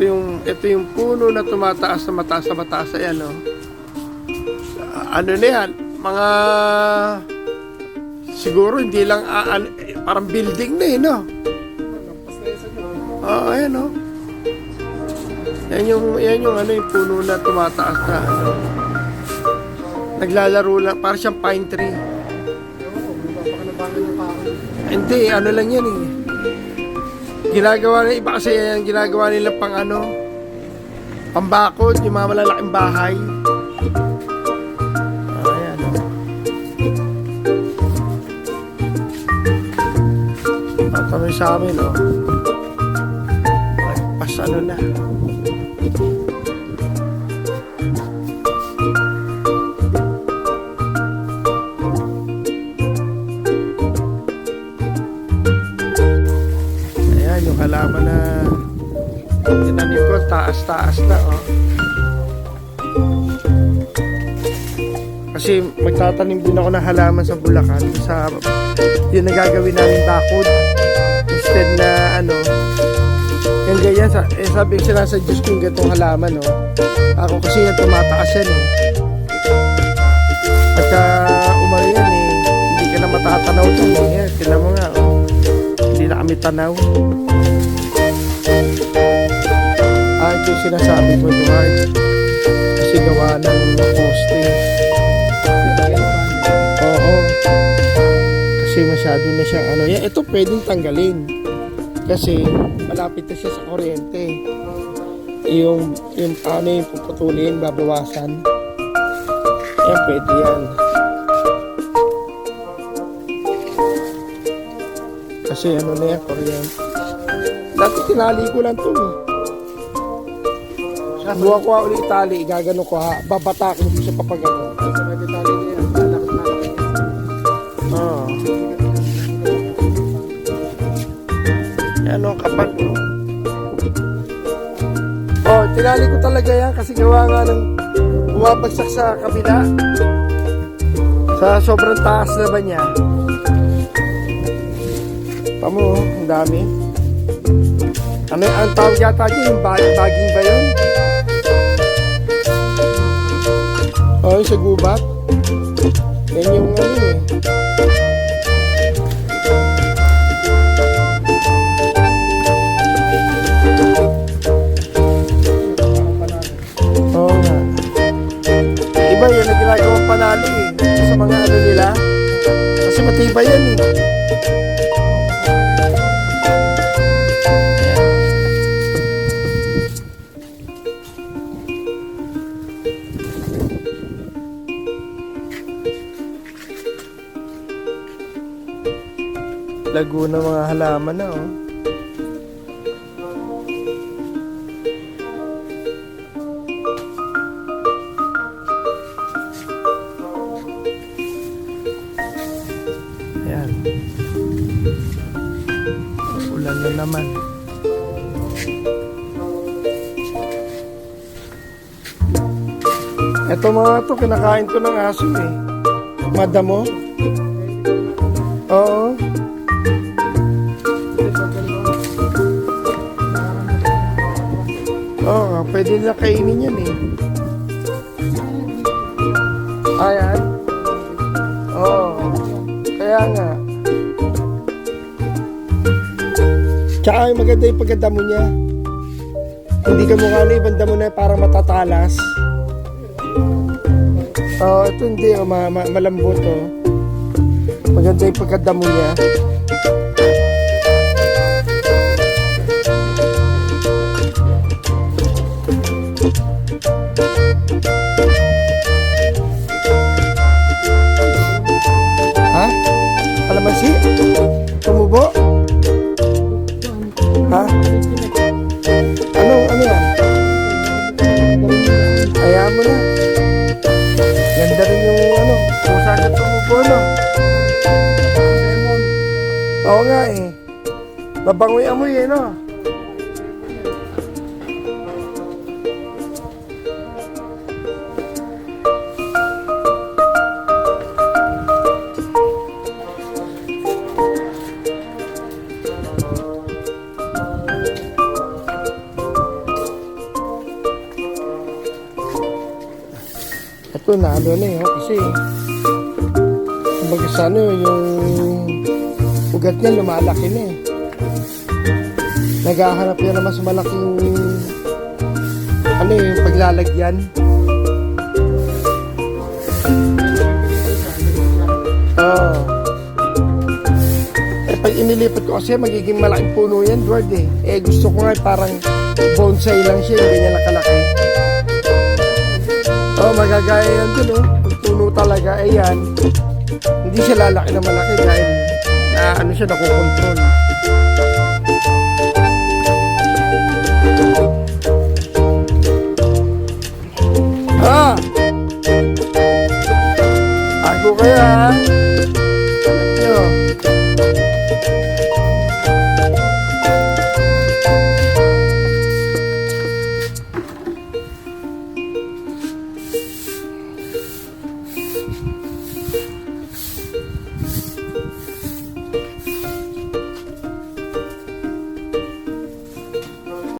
Ito yung puno na tumataas na mataas na mataas. Ayan, oh. Ano na yan? Mga siguro hindi lang parang building na no? Ayan, oh. Yan yung ano, yung puno na tumataas na ano. Naglalaro lang, parang siyang pine tree. Hindi, ano lang yan eh. Ginagawa na iba kasi yan, ginagawa nila pang ano, pambakod, yung mga malalaking bahay. Ayan, oh. Tatanong sa amin, oh. Pas ano na. Yung halaman na tinanim ko, taas-taas na, oh. Kasi magtatanim din ako ng halaman sa Bulacan, sa yun na gagawin namin bakod instead na ano yung ganyan, sabi ko sila sa Diyos ko yung gatong halaman, oh. Ako kasi yan tumataas yan eh, pagka umano yan eh, hindi ka na matatanaw dun eh. Tignan mo nga, oh. Hindi na kami tanaw. Ito yung sinasabi ko, Eduard, kasi gawa ng poste. Oo, kasi masyado na siyang ano. Ito pwedeng tanggalin kasi malapit na siya sa kuryente. Yung ano yung puputulin, babawasan. Yan, pwede yan. Kasi ano na yan, kuryente. Dati tinali ko lang ito eh. Buha ko ulit tali, gagano ko ha, babatakin ko siya papagano. Oo. Yan o, kapal ko. Oh, tinali ko talaga yan kasi gawa nga ng bumabagsak sa kabila. Sa sobrang taas na ba niya. Tamo, ang dami. Ano ang tawag yata dyan? Yung baging ba yun? Oh, sa gubat. Yan yung ano eh. Oo nga. Iba yun na ginagawang panali eh. Sa mga ano nila. Kasi matibay yan eh. Lago na mga halaman na oh. Ayan. Ulan na naman. Ito mga to, kinakain to ng aso eh. Madamo. Oo. Oo, pwede na kainin yan eh. Ayan. Oo. Kaya nga. Tsaka yung maganda yung pagkadamo niya. Hindi ka mukha na ibang damo na para matatalas. Oo, ito hindi. Malambot oh. Maganda yung pagkadamo niya. Ha? Kalamansi? Tumubo? Ha? Ano yan? Hayaan mo na. Ganda rin yung ano, pusa na tumubo, no? Oo nga eh. Mabangoy-amoy eh, no? Ito na ano na yun kasi kumbaga sa ano yung ugat niya lumalaki na eh. Naghahanap yan na mas malaking ano yung paglalagyan. Oo. Pag inilipat ko kasi magiging malaking puno yan, Edward eh. Gusto ko nga parang bonsai lang siya, yung ganyan nakalaki. Magagaya yan dun Pag puno talaga, yan. Hindi siya lalaki na malaki dahil na ano siya, nakukontrol.